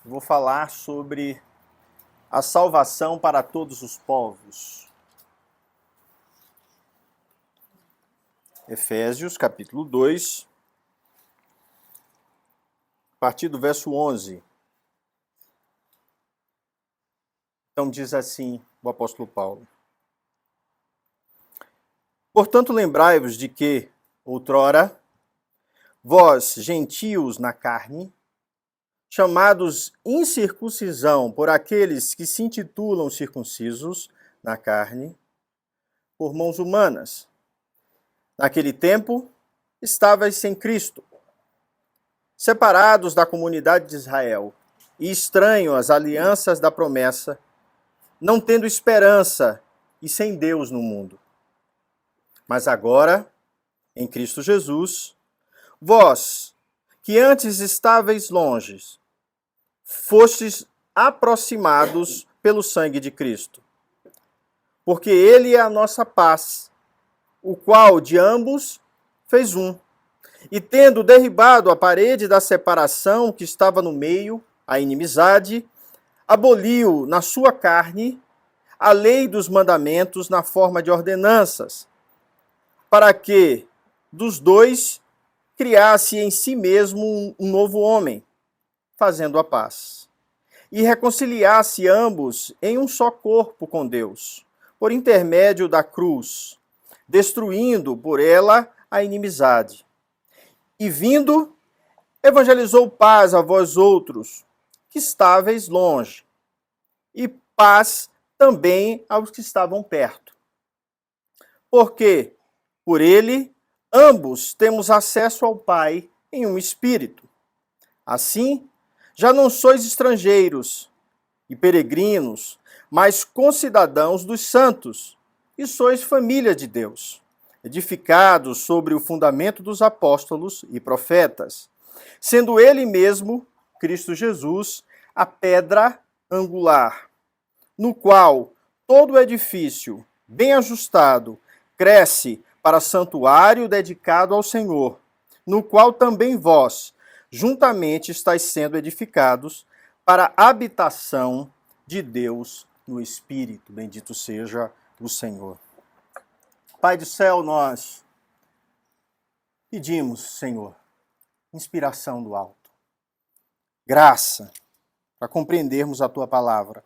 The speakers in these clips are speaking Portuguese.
Vou falar sobre a salvação para todos os povos. Efésios, capítulo 2, a partir do verso 11. Então diz assim o apóstolo Paulo: Portanto, lembrai-vos de que, outrora, vós, gentios na carne, chamados incircuncisão por aqueles que se intitulam circuncisos na carne, por mãos humanas. Naquele tempo, estavais sem Cristo, separados da comunidade de Israel e estranhos às alianças da promessa, não tendo esperança e sem Deus no mundo. Mas agora, em Cristo Jesus, vós, que antes estáveis longe, fostes aproximados pelo sangue de Cristo. Porque ele é a nossa paz, o qual de ambos fez um. E tendo derribado a parede da separação que estava no meio, a inimizade, aboliu na sua carne a lei dos mandamentos na forma de ordenanças, para que dos dois criasse em si mesmo um novo homem, fazendo a paz, e reconciliasse ambos em um só corpo com Deus, por intermédio da cruz, destruindo por ela a inimizade. E vindo, evangelizou paz a vós outros, que estáveis longe, e paz também aos que estavam perto. Porque, por ele, ambos temos acesso ao Pai em um espírito. Assim, já não sois estrangeiros e peregrinos, mas concidadãos dos santos, e sois família de Deus, edificados sobre o fundamento dos apóstolos e profetas, sendo ele mesmo, Cristo Jesus, a pedra angular, no qual todo o edifício, bem ajustado, cresce para santuário dedicado ao Senhor, no qual também vós, juntamente estáis sendo edificados para a habitação de Deus no Espírito. Bendito seja o Senhor. Pai do céu, nós pedimos, Senhor, inspiração do alto, graça para compreendermos a Tua palavra,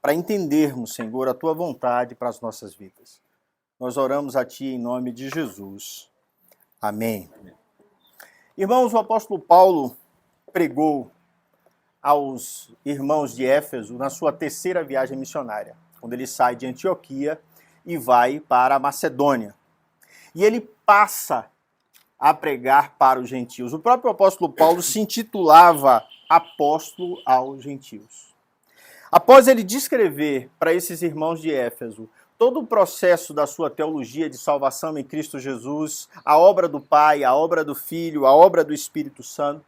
para entendermos, Senhor, a Tua vontade para as nossas vidas. Nós oramos a Ti em nome de Jesus. Amém. Irmãos, o apóstolo Paulo pregou aos irmãos de Éfeso na sua terceira viagem missionária, quando ele sai de Antioquia e vai para a Macedônia. E ele passa a pregar para os gentios. O próprio apóstolo Paulo se intitulava apóstolo aos gentios. Após ele descrever para esses irmãos de Éfeso todo o processo da sua teologia de salvação em Cristo Jesus, a obra do Pai, a obra do Filho, a obra do Espírito Santo,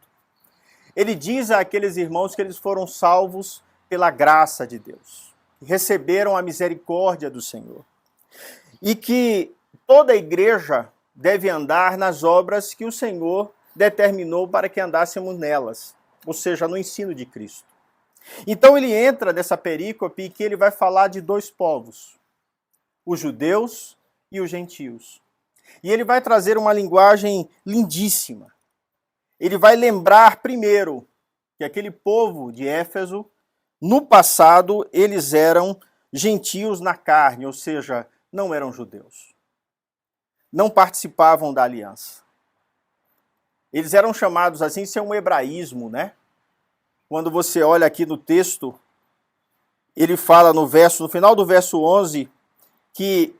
ele diz àqueles irmãos que eles foram salvos pela graça de Deus, receberam a misericórdia do Senhor, e que toda a igreja deve andar nas obras que o Senhor determinou para que andássemos nelas, ou seja, no ensino de Cristo. Então ele entra nessa perícope que ele vai falar de dois povos, os judeus e os gentios. E ele vai trazer uma linguagem lindíssima. Ele vai lembrar primeiro que aquele povo de Éfeso, no passado, eles eram gentios na carne, ou seja, não eram judeus. Não participavam da aliança. Eles eram chamados assim, isso é um hebraísmo, né? Quando você olha aqui no texto, ele fala no final do verso 11, que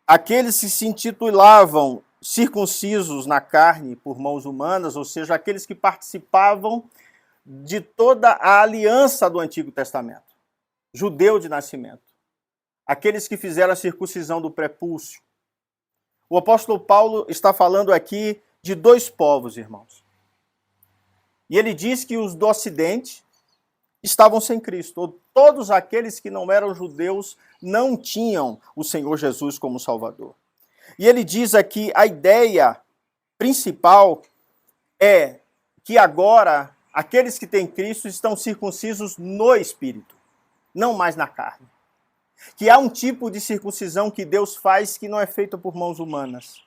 aqueles que se intitulavam circuncisos na carne por mãos humanas, ou seja, aqueles que participavam de toda a aliança do Antigo Testamento, judeu de nascimento, aqueles que fizeram a circuncisão do prepúcio. O apóstolo Paulo está falando aqui de dois povos, irmãos. E ele diz que os do Ocidente estavam sem Cristo. Todos aqueles que não eram judeus não tinham o Senhor Jesus como Salvador. E ele diz aqui, a ideia principal é que agora aqueles que têm Cristo estão circuncisos no Espírito, não mais na carne. Que há um tipo de circuncisão que Deus faz que não é feito por mãos humanas.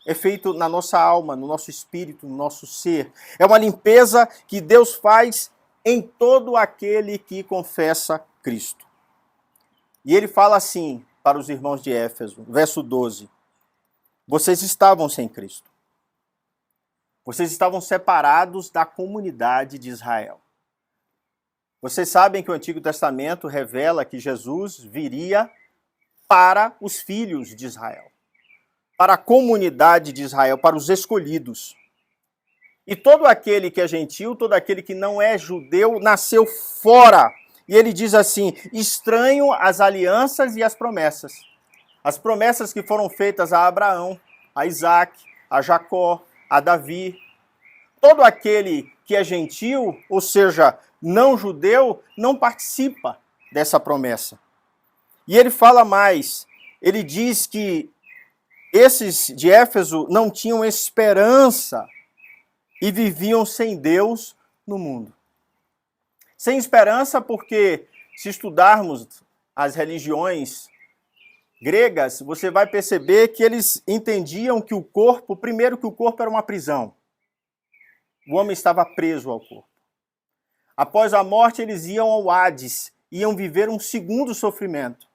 É feito na nossa alma, no nosso espírito, no nosso ser. É uma limpeza que Deus faz em todo aquele que confessa Cristo. E ele fala assim para os irmãos de Éfeso, verso 12. Vocês estavam sem Cristo. Vocês estavam separados da comunidade de Israel. Vocês sabem que o Antigo Testamento revela que Jesus viria para os filhos de Israel, para a comunidade de Israel, para os escolhidos. E todo aquele que é gentil, todo aquele que não é judeu, nasceu fora. E ele diz assim, estranho às alianças e às promessas. As promessas que foram feitas a Abraão, a Isaac, a Jacó, a Davi. Todo aquele que é gentil, ou seja, não judeu, não participa dessa promessa. E ele fala mais, ele diz que esses de Éfeso não tinham esperança e viviam sem Deus no mundo. Sem esperança porque, se estudarmos as religiões gregas, você vai perceber que eles entendiam que o corpo, primeiro que o corpo era uma prisão. O homem estava preso ao corpo. Após a morte, eles iam ao Hades, iam viver um segundo sofrimento.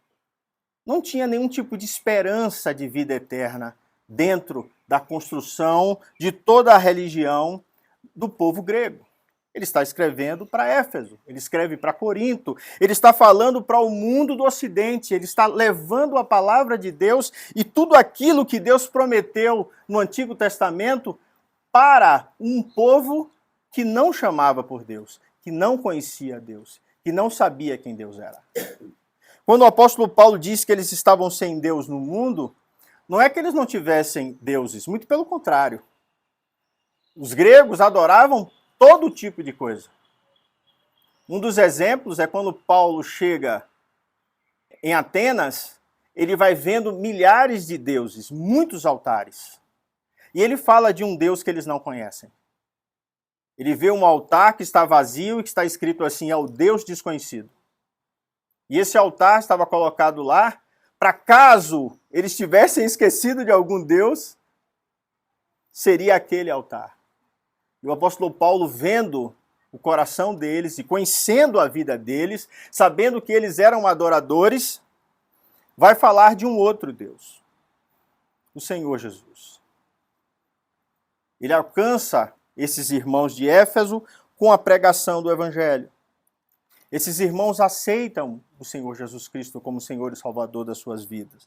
Não tinha nenhum tipo de esperança de vida eterna dentro da construção de toda a religião do povo grego. Ele está escrevendo para Éfeso, ele escreve para Corinto, ele está falando para o mundo do Ocidente, ele está levando a palavra de Deus e tudo aquilo que Deus prometeu no Antigo Testamento para um povo que não chamava por Deus, que não conhecia Deus, que não sabia quem Deus era. Quando o apóstolo Paulo diz que eles estavam sem Deus no mundo, não é que eles não tivessem deuses, muito pelo contrário. Os gregos adoravam todo tipo de coisa. Um dos exemplos é quando Paulo chega em Atenas, ele vai vendo milhares de deuses, muitos altares. E ele fala de um Deus que eles não conhecem. Ele vê um altar que está vazio e que está escrito assim, é o Deus desconhecido. E esse altar estava colocado lá para caso eles tivessem esquecido de algum Deus, seria aquele altar. E o apóstolo Paulo, vendo o coração deles e conhecendo a vida deles, sabendo que eles eram adoradores, vai falar de um outro Deus, o Senhor Jesus. Ele alcança esses irmãos de Éfeso com a pregação do Evangelho. Esses irmãos aceitam o Senhor Jesus Cristo como Senhor e Salvador das suas vidas.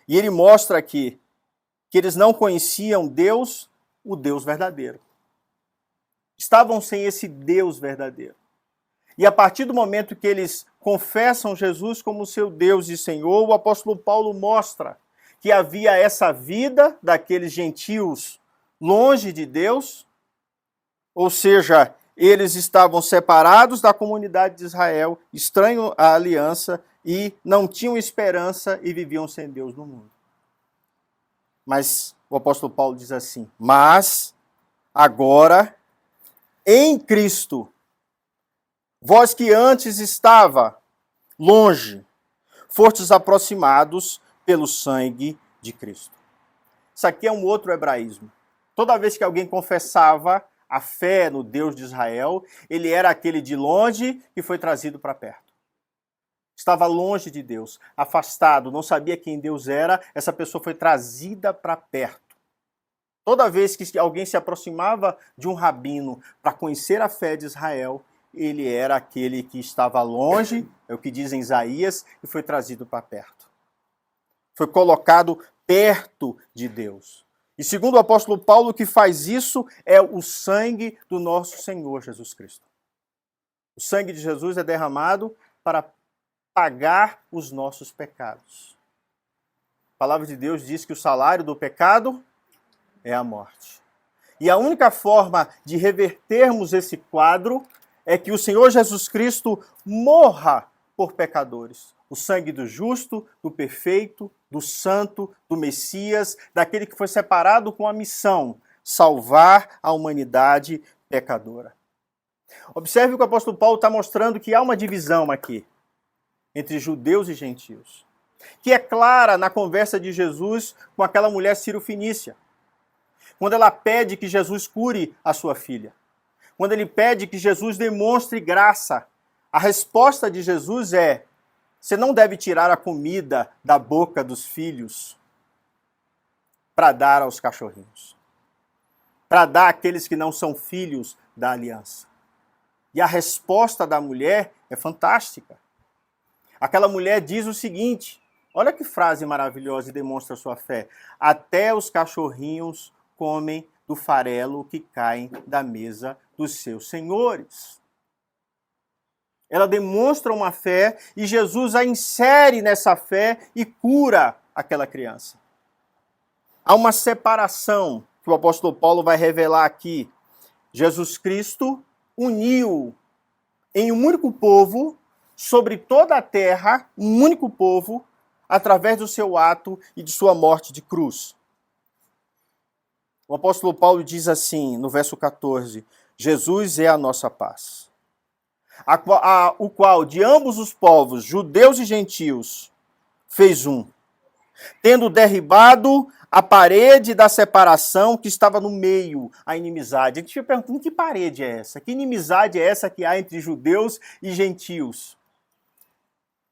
E ele mostra aqui que eles não conheciam Deus, o Deus verdadeiro. Estavam sem esse Deus verdadeiro. E a partir do momento que eles confessam Jesus como seu Deus e Senhor, o apóstolo Paulo mostra que havia essa vida daqueles gentios longe de Deus, ou seja, eles estavam separados da comunidade de Israel, estranhos à aliança, e não tinham esperança e viviam sem Deus no mundo. Mas o apóstolo Paulo diz assim, mas agora, em Cristo, vós que antes estava longe, fostes aproximados pelo sangue de Cristo. Isso aqui é um outro hebraísmo. Toda vez que alguém confessava a fé no Deus de Israel, ele era aquele de longe que foi trazido para perto. Estava longe de Deus, afastado, não sabia quem Deus era, essa pessoa foi trazida para perto. Toda vez que alguém se aproximava de um rabino para conhecer a fé de Israel, ele era aquele que estava longe, é o que diz em Isaías, e foi trazido para perto. Foi colocado perto de Deus. E segundo o apóstolo Paulo, o que faz isso é o sangue do nosso Senhor Jesus Cristo. O sangue de Jesus é derramado para pagar os nossos pecados. A palavra de Deus diz que o salário do pecado é a morte. E a única forma de revertermos esse quadro é que o Senhor Jesus Cristo morra por pecadores. O sangue do justo, do perfeito, do santo, do Messias, daquele que foi separado com a missão, salvar a humanidade pecadora. Observe que o apóstolo Paulo está mostrando que há uma divisão aqui entre judeus e gentios, que é clara na conversa de Jesus com aquela mulher Ciro-Fenícia, quando ela pede que Jesus cure a sua filha, quando ele pede que Jesus demonstre graça. A resposta de Jesus é: você não deve tirar a comida da boca dos filhos para dar aos cachorrinhos, para dar àqueles que não são filhos da aliança. E a resposta da mulher é fantástica. Aquela mulher diz o seguinte, olha que frase maravilhosa e demonstra sua fé: até os cachorrinhos comem do farelo que caem da mesa dos seus senhores. Ela demonstra uma fé e Jesus a insere nessa fé e cura aquela criança. Há uma separação que o apóstolo Paulo vai revelar aqui. Jesus Cristo uniu em um único povo, sobre toda a terra, um único povo, através do seu ato e de sua morte de cruz. O apóstolo Paulo diz assim, no verso 14, Jesus é a nossa paz, o qual de ambos os povos, judeus e gentios, fez um, tendo derribado a parede da separação que estava no meio, a inimizade. A gente fica perguntando, que parede é essa? Que inimizade é essa que há entre judeus e gentios?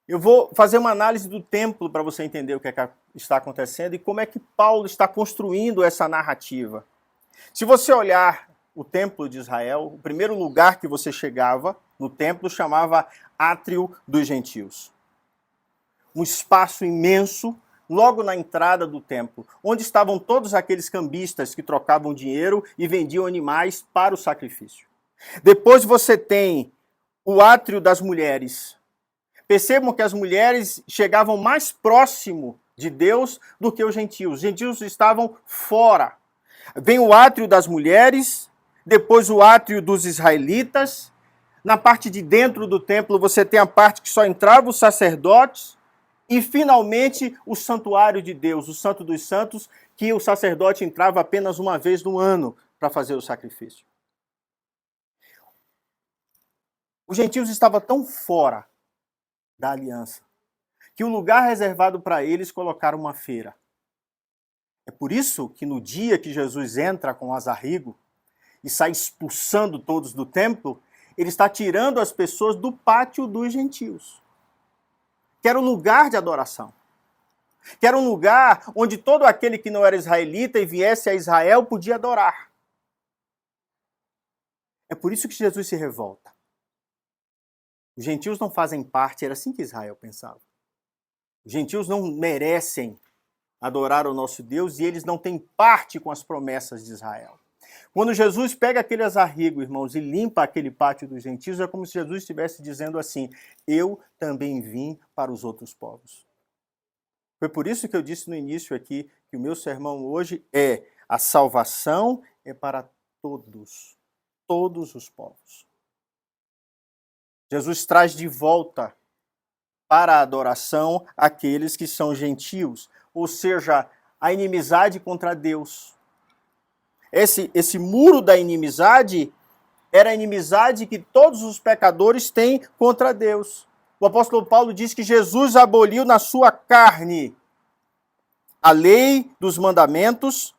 Eu vou fazer uma análise do templo para você entender o que está acontecendo e como é que Paulo está construindo essa narrativa. Se você olhar o templo de Israel, o primeiro lugar que você chegava no templo chamava Átrio dos Gentios. Um espaço imenso, logo na entrada do templo, onde estavam todos aqueles cambistas que trocavam dinheiro e vendiam animais para o sacrifício. Depois você tem o Átrio das Mulheres. Percebam que as mulheres chegavam mais próximo de Deus do que os gentios. Os gentios estavam fora. Vem o Átrio das Mulheres, depois o Átrio dos Israelitas. Na parte de dentro do templo você tem a parte que só entravam os sacerdotes. E, finalmente, o santuário de Deus, o Santo dos Santos, que o sacerdote entrava apenas uma vez no ano para fazer o sacrifício. Os gentios estavam tão fora da aliança que o lugar reservado para eles colocaram uma feira. É por isso que no dia que Jesus entra com Azarrigo e sai expulsando todos do templo, ele está tirando as pessoas do pátio dos gentios, que era um lugar de adoração, que era um lugar onde todo aquele que não era israelita e viesse a Israel podia adorar. É por isso que Jesus se revolta. Os gentios não fazem parte, era assim que Israel pensava. Os gentios não merecem adorar o nosso Deus e eles não têm parte com as promessas de Israel. Quando Jesus pega aquele azarrigo, irmãos, e limpa aquele pátio dos gentios, é como se Jesus estivesse dizendo assim: eu também vim para os outros povos. Foi por isso que eu disse no início aqui que o meu sermão hoje é: a salvação é para todos os povos. Jesus traz de volta para a adoração aqueles que são gentios, ou seja, a inimizade contra Deus. Esse muro da inimizade era a inimizade que todos os pecadores têm contra Deus. O apóstolo Paulo diz que Jesus aboliu na sua carne a lei dos mandamentos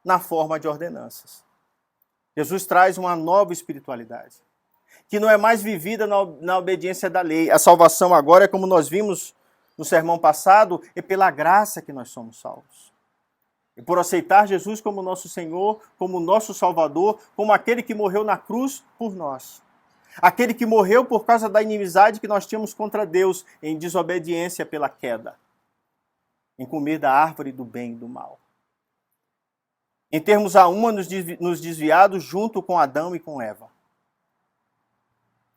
na forma de ordenanças. Jesus traz uma nova espiritualidade, que não é mais vivida na obediência da lei. A salvação agora é, como nós vimos no sermão passado, é pela graça que nós somos salvos. E por aceitar Jesus como nosso Senhor, como nosso Salvador, como aquele que morreu na cruz por nós. Aquele que morreu por causa da inimizade que nós tínhamos contra Deus, em desobediência pela queda, em comer da árvore do bem e do mal. Em termos a uma nos desviados junto com Adão e com Eva.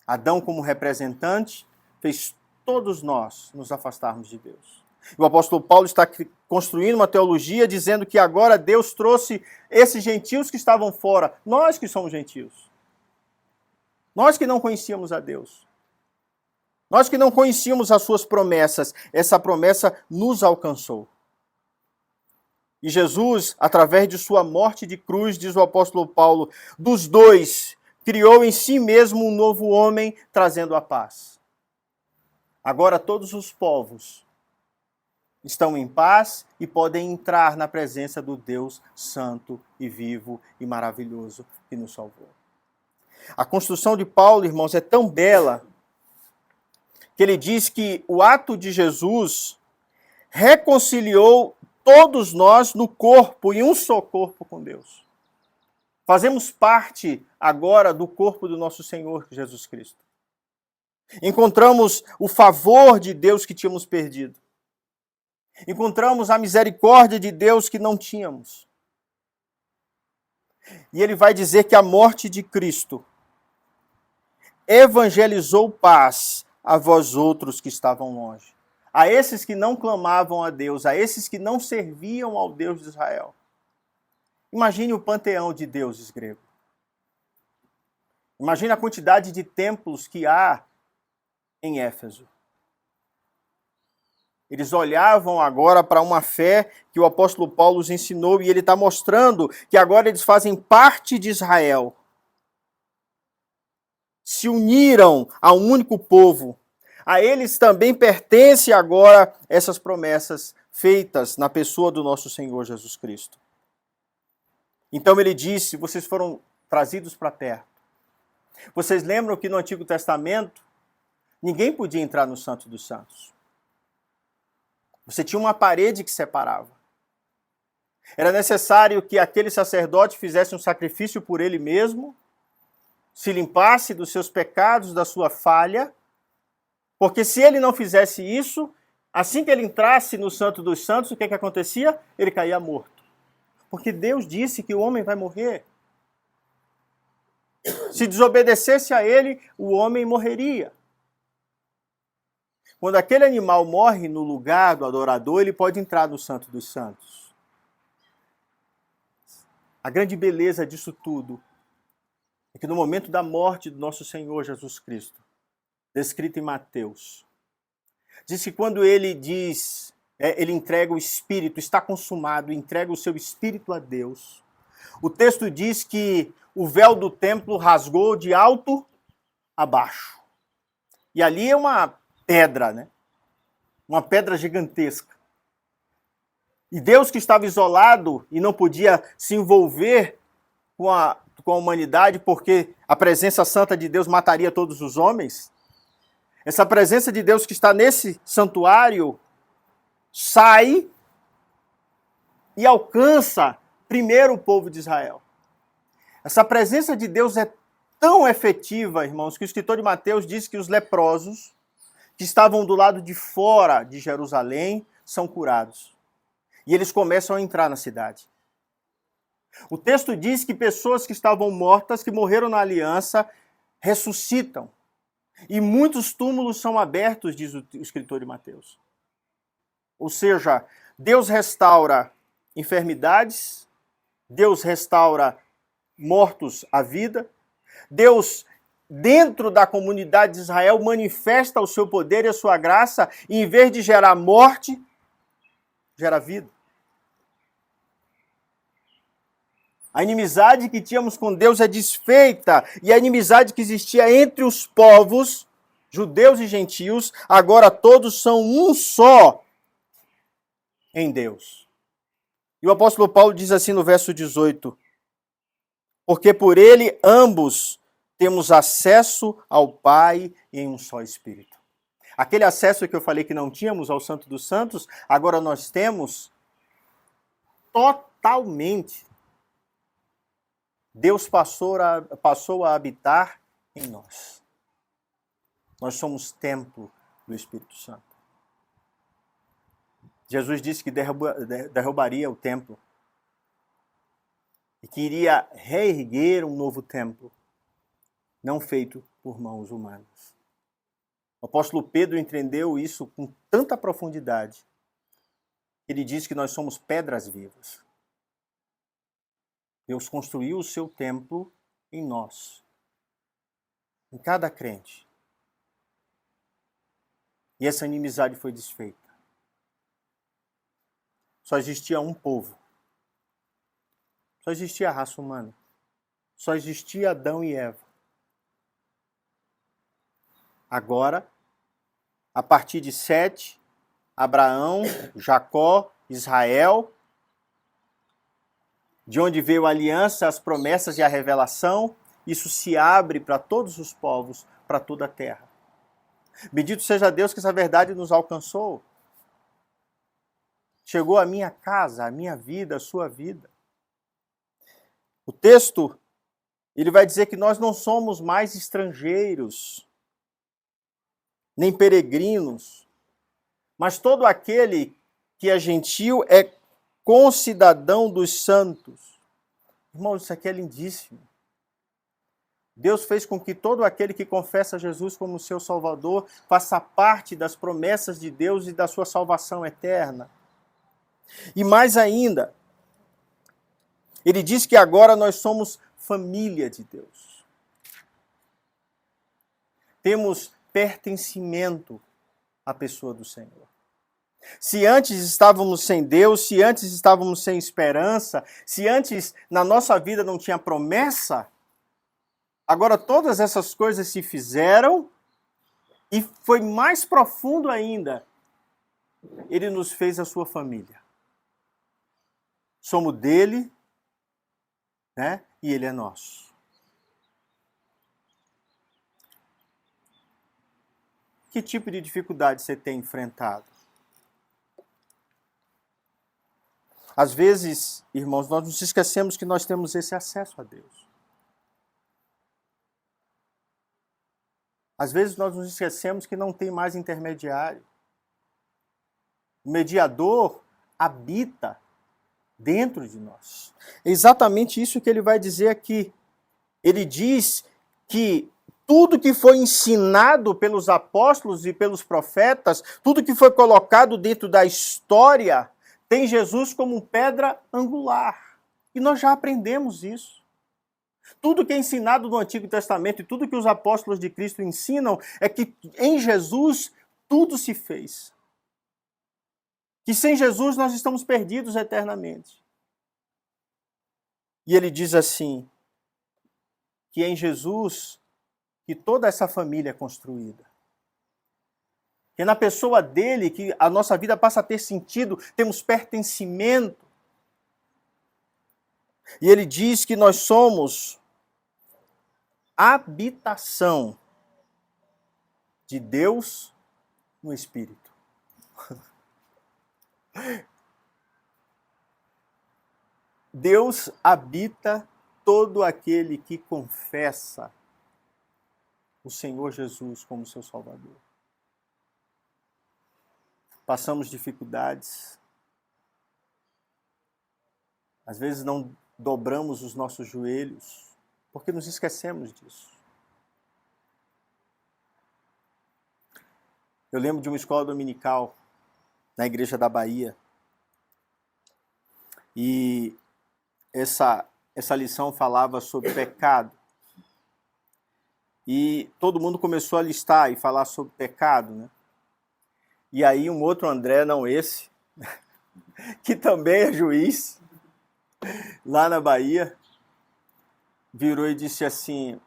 Adão, como representante, fez todos nós nos afastarmos de Deus. O apóstolo Paulo está construindo uma teologia dizendo que agora Deus trouxe esses gentios que estavam fora, nós que somos gentios. Nós que não conhecíamos a Deus. Nós que não conhecíamos as suas promessas, essa promessa nos alcançou. E Jesus, através de sua morte de cruz, diz o apóstolo Paulo, dos dois, criou em si mesmo um novo homem, trazendo a paz. Agora todos os povos estão em paz e podem entrar na presença do Deus santo e vivo e maravilhoso que nos salvou. A construção de Paulo, irmãos, é tão bela que ele diz que o ato de Jesus reconciliou todos nós no corpo, em um só corpo com Deus. Fazemos parte agora do corpo do nosso Senhor Jesus Cristo. Encontramos o favor de Deus que tínhamos perdido. Encontramos a misericórdia de Deus que não tínhamos. E ele vai dizer que a morte de Cristo evangelizou paz a vós outros que estavam longe. A esses que não clamavam a Deus, a esses que não serviam ao Deus de Israel. Imagine o panteão de deuses grego. Imagine a quantidade de templos que há em Éfeso. Eles olhavam agora para uma fé que o apóstolo Paulo os ensinou e ele está mostrando que agora eles fazem parte de Israel. Se uniram a um único povo. A eles também pertence agora essas promessas feitas na pessoa do nosso Senhor Jesus Cristo. Então ele disse, vocês foram trazidos para perto. Vocês lembram que no Antigo Testamento ninguém podia entrar no Santo dos Santos. Você tinha uma parede que separava. Era necessário que aquele sacerdote fizesse um sacrifício por ele mesmo, se limpasse dos seus pecados, da sua falha, porque se ele não fizesse isso, assim que ele entrasse no Santo dos Santos, o que acontecia? Ele caía morto. Porque Deus disse que o homem vai morrer. Se desobedecesse a ele, o homem morreria. Quando aquele animal morre no lugar do adorador, ele pode entrar no Santo dos Santos. A grande beleza disso tudo é que no momento da morte do nosso Senhor Jesus Cristo, descrito em Mateus, diz que quando ele ele entrega o Espírito, está consumado, entrega o seu Espírito a Deus. O texto diz que o véu do templo rasgou de alto a baixo. E ali é uma pedra, né? Uma pedra gigantesca. E Deus que estava isolado e não podia se envolver com a humanidade porque a presença santa de Deus mataria todos os homens, essa presença de Deus que está nesse santuário sai e alcança primeiro o povo de Israel. Essa presença de Deus é tão efetiva, irmãos, que o escritor de Mateus diz que os leprosos que estavam do lado de fora de Jerusalém são curados. E eles começam a entrar na cidade. O texto diz que pessoas que estavam mortas, que morreram na aliança, ressuscitam. E muitos túmulos são abertos, diz o escritor de Mateus. Ou seja, Deus restaura enfermidades, Deus restaura mortos à vida, Deus, dentro da comunidade de Israel, manifesta o seu poder e a sua graça, e em vez de gerar morte, gera vida. A inimizade que tínhamos com Deus é desfeita, e a inimizade que existia entre os povos, judeus e gentios, agora todos são um só em Deus. E o apóstolo Paulo diz assim no verso 18, porque por ele ambos temos acesso ao Pai em um só Espírito. Aquele acesso que eu falei que não tínhamos ao Santo dos Santos, agora nós temos totalmente. Deus passou a habitar em nós. Nós somos templo do Espírito Santo. Jesus disse que derrubaria o templo e que iria reerguer um novo templo, não feito por mãos humanas. O apóstolo Pedro entendeu isso com tanta profundidade. Ele diz que nós somos pedras vivas. Deus construiu o seu templo em nós, em cada crente. E essa inimizade foi desfeita. Só existia um povo. Só existia a raça humana. Só existia Adão e Eva. Agora, a partir de Sete, Abraão, Jacó, Israel, de onde veio a aliança, as promessas e a revelação, isso se abre para todos os povos, para toda a terra. Bendito seja Deus que essa verdade nos alcançou. Chegou à minha casa, à minha vida, à sua vida. O texto, ele vai dizer que nós não somos mais estrangeiros, nem peregrinos, mas todo aquele que é gentil é concidadão dos santos. Irmãos, isso aqui é lindíssimo. Deus fez com que todo aquele que confessa Jesus como seu Salvador faça parte das promessas de Deus e da sua salvação eterna. E mais ainda, ele diz que agora nós somos família de Deus. Temos pertencimento à pessoa do Senhor. Se antes estávamos sem Deus, se antes estávamos sem esperança, se antes na nossa vida não tinha promessa, agora todas essas coisas se fizeram e foi mais profundo ainda. Ele nos fez a sua família. Somos dele, né? E ele é nosso. Que tipo de dificuldade você tem enfrentado? Às vezes, irmãos, nós nos esquecemos que nós temos esse acesso a Deus. Às vezes nós nos esquecemos que não tem mais intermediário. O mediador habita dentro de nós. É exatamente isso que ele vai dizer aqui. Ele diz que tudo que foi ensinado pelos apóstolos e pelos profetas, tudo que foi colocado dentro da história, tem Jesus como pedra angular. E nós já aprendemos isso. Tudo que é ensinado no Antigo Testamento e tudo que os apóstolos de Cristo ensinam é que em Jesus tudo se fez. Que sem Jesus nós estamos perdidos eternamente. E ele diz assim, que em Jesus que toda essa família é construída. Que é na pessoa dele que a nossa vida passa a ter sentido, temos pertencimento. E ele diz que nós somos habitação de Deus no Espírito. Deus habita todo aquele que confessa o Senhor Jesus como seu Salvador. Passamos dificuldades. Às vezes não dobramos os nossos joelhos, porque nos esquecemos disso. Eu lembro de uma escola dominical na igreja da Bahia. E essa lição falava sobre pecado. E todo mundo começou a listar e falar sobre pecado, né? E aí um outro André, não esse, que também é juiz, lá na Bahia, virou e disse assim,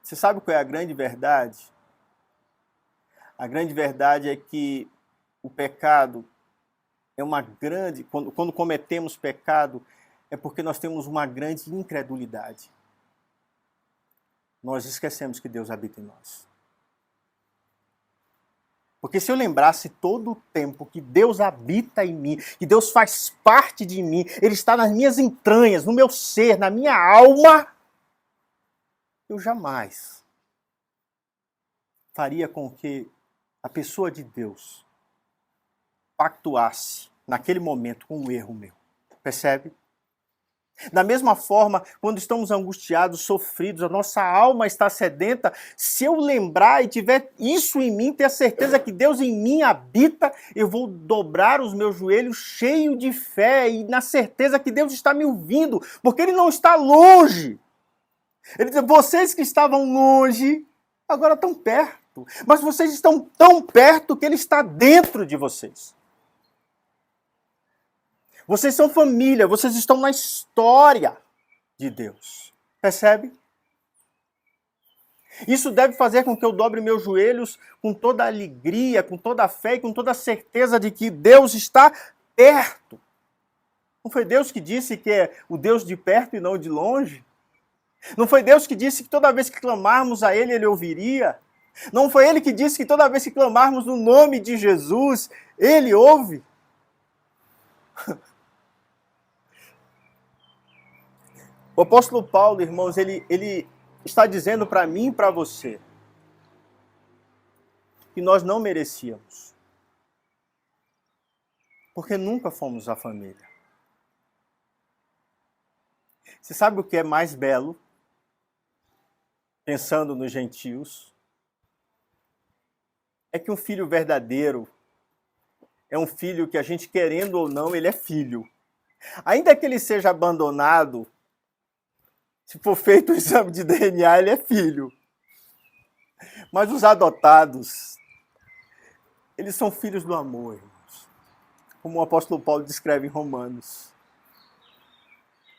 você sabe qual é a grande verdade? A grande verdade é que o pecado é uma grande... Quando cometemos pecado, é porque nós temos uma grande incredulidade. Nós esquecemos que Deus habita em nós. Porque se eu lembrasse todo o tempo que Deus habita em mim, que Deus faz parte de mim, Ele está nas minhas entranhas, no meu ser, na minha alma, eu jamais faria com que a pessoa de Deus pactuasse naquele momento com um erro meu. Percebe? Da mesma forma, quando estamos angustiados, sofridos, a nossa alma está sedenta, se eu lembrar e tiver isso em mim, ter a certeza que Deus em mim habita, eu vou dobrar os meus joelhos cheio de fé e na certeza que Deus está me ouvindo, porque Ele não está longe. Ele diz, vocês que estavam longe, agora estão perto. Mas vocês estão tão perto que Ele está dentro de vocês. Vocês são família, vocês estão na história de Deus. Percebe? Isso deve fazer com que eu dobre meus joelhos com toda a alegria, com toda a fé e com toda a certeza de que Deus está perto. Não foi Deus que disse que é o Deus de perto e não de longe? Não foi Deus que disse que toda vez que clamarmos a Ele, Ele ouviria? Não foi Ele que disse que toda vez que clamarmos no nome de Jesus, Ele ouve? O apóstolo Paulo, irmãos, ele está dizendo para mim e para você que nós não merecíamos. Porque nunca fomos a família. Você sabe o que é mais belo? Pensando nos gentios, é que um filho verdadeiro é um filho que a gente, querendo ou não, ele é filho. Ainda que ele seja abandonado, se for feito o exame de DNA, ele é filho. Mas os adotados, eles são filhos do amor, irmãos. Como o apóstolo Paulo descreve em Romanos.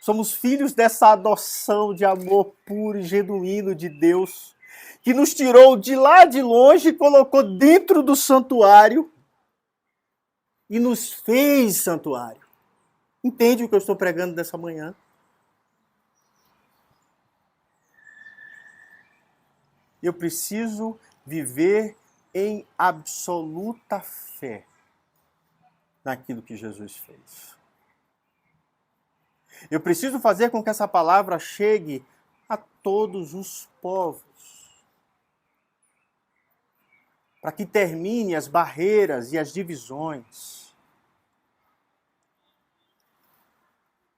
Somos filhos dessa adoção de amor puro e genuíno de Deus, que nos tirou de lá de longe e colocou dentro do santuário e nos fez santuário. Entende o que eu estou pregando nessa manhã? Eu preciso viver em absoluta fé naquilo que Jesus fez. Eu preciso fazer com que essa palavra chegue a todos os povos, para que termine as barreiras e as divisões.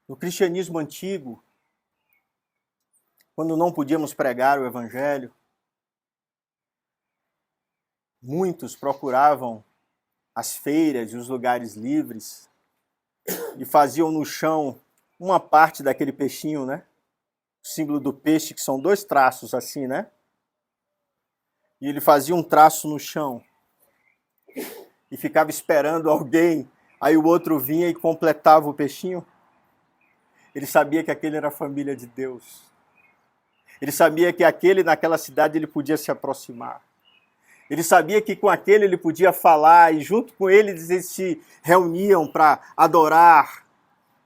No cristianismo antigo, quando não podíamos pregar o evangelho, muitos procuravam as feiras e os lugares livres e faziam no chão uma parte daquele peixinho, né? O símbolo do peixe, que são 2 traços assim, né? E ele fazia um traço no chão e ficava esperando alguém, aí o outro vinha e completava o peixinho. Ele sabia que aquele era a família de Deus. Ele sabia que aquele, naquela cidade, ele podia se aproximar. Ele sabia que com aquele ele podia falar e junto com ele eles se reuniam para adorar,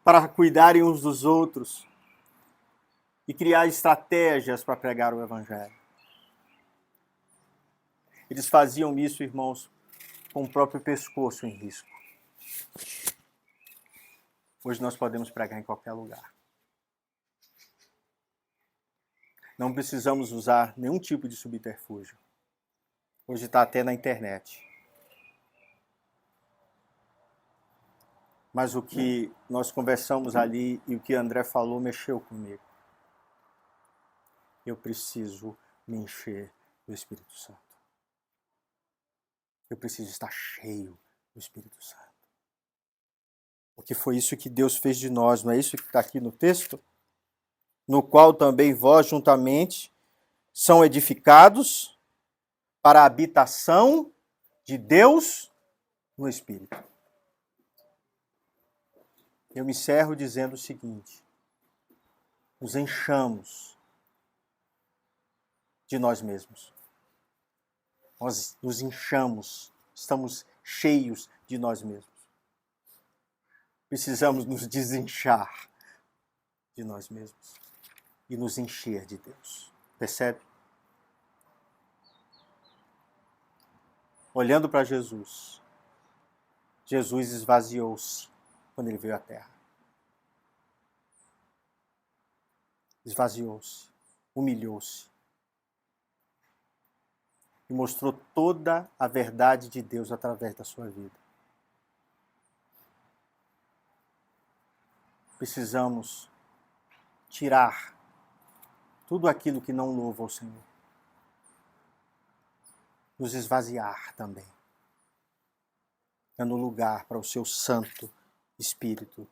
para cuidarem uns dos outros e criar estratégias para pregar o evangelho. Eles faziam isso, irmãos, com o próprio pescoço em risco. Hoje nós podemos pregar em qualquer lugar. Não precisamos usar nenhum tipo de subterfúgio. Hoje está até na internet. Mas o que nós conversamos ali e o que André falou mexeu comigo. Eu preciso me encher do Espírito Santo. Eu preciso estar cheio do Espírito Santo. Porque foi isso que Deus fez de nós, não é isso que está aqui no texto? No qual também vós juntamente são edificados para a habitação de Deus no Espírito. Eu me encerro dizendo o seguinte: nos enchamos de nós mesmos. Nós nos inchamos, estamos cheios de nós mesmos. Precisamos nos desinchar de nós mesmos e nos encher de Deus. Percebe? Olhando para Jesus, Jesus esvaziou-se quando ele veio à Terra. Esvaziou-se, humilhou-se e mostrou toda a verdade de Deus através da sua vida. Precisamos tirar tudo aquilo que não louva ao Senhor. Nos esvaziar também, dando lugar para o seu Santo Espírito,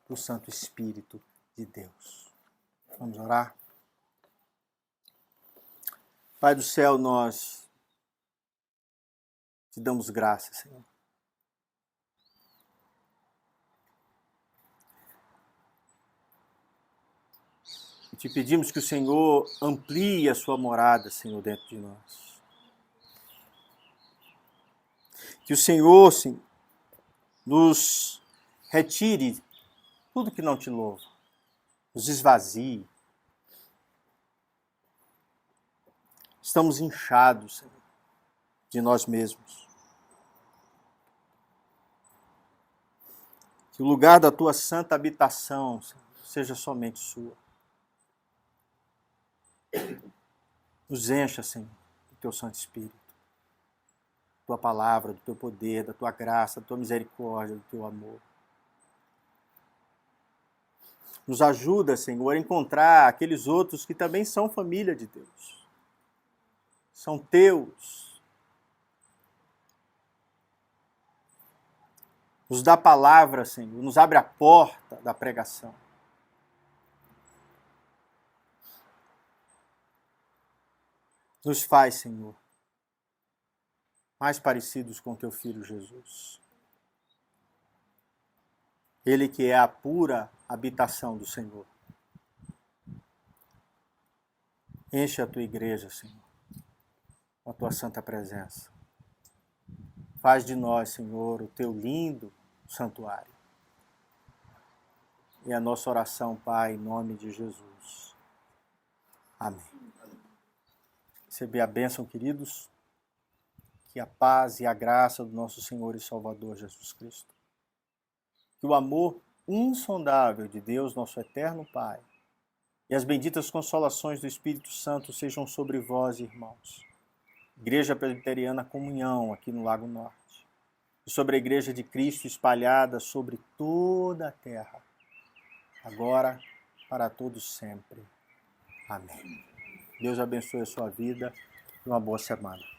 para o Santo Espírito de Deus. Vamos orar? Pai do céu, nós te damos graças, Senhor. E te pedimos que o Senhor amplie a sua morada, Senhor, dentro de nós. Que o Senhor, Senhor, nos retire tudo que não te louva, nos esvazie. Estamos inchados, Senhor, de nós mesmos. Que o lugar da tua santa habitação, Senhor, seja somente sua. Nos encha, Senhor, do teu Santo Espírito, da tua palavra, do teu poder, da tua graça, da tua misericórdia, do teu amor. Nos ajuda, Senhor, a encontrar aqueles outros que também são família de Deus. São teus. Nos dá palavra, Senhor, nos abre a porta da pregação. Nos faz, Senhor, mais parecidos com teu Filho Jesus. Ele que é a pura habitação do Senhor. Enche a tua igreja, Senhor, com a tua santa presença. Faz de nós, Senhor, o teu lindo santuário. E a nossa oração, Pai, em nome de Jesus. Amém. Receber a bênção, queridos, que a paz e a graça do nosso Senhor e Salvador Jesus Cristo, que o amor insondável de Deus, nosso eterno Pai, e as benditas consolações do Espírito Santo sejam sobre vós, irmãos. Igreja Presbiteriana Comunhão, aqui no Lago Norte, e sobre a Igreja de Cristo espalhada sobre toda a terra, agora, para todos sempre. Amém. Deus abençoe a sua vida e uma boa semana.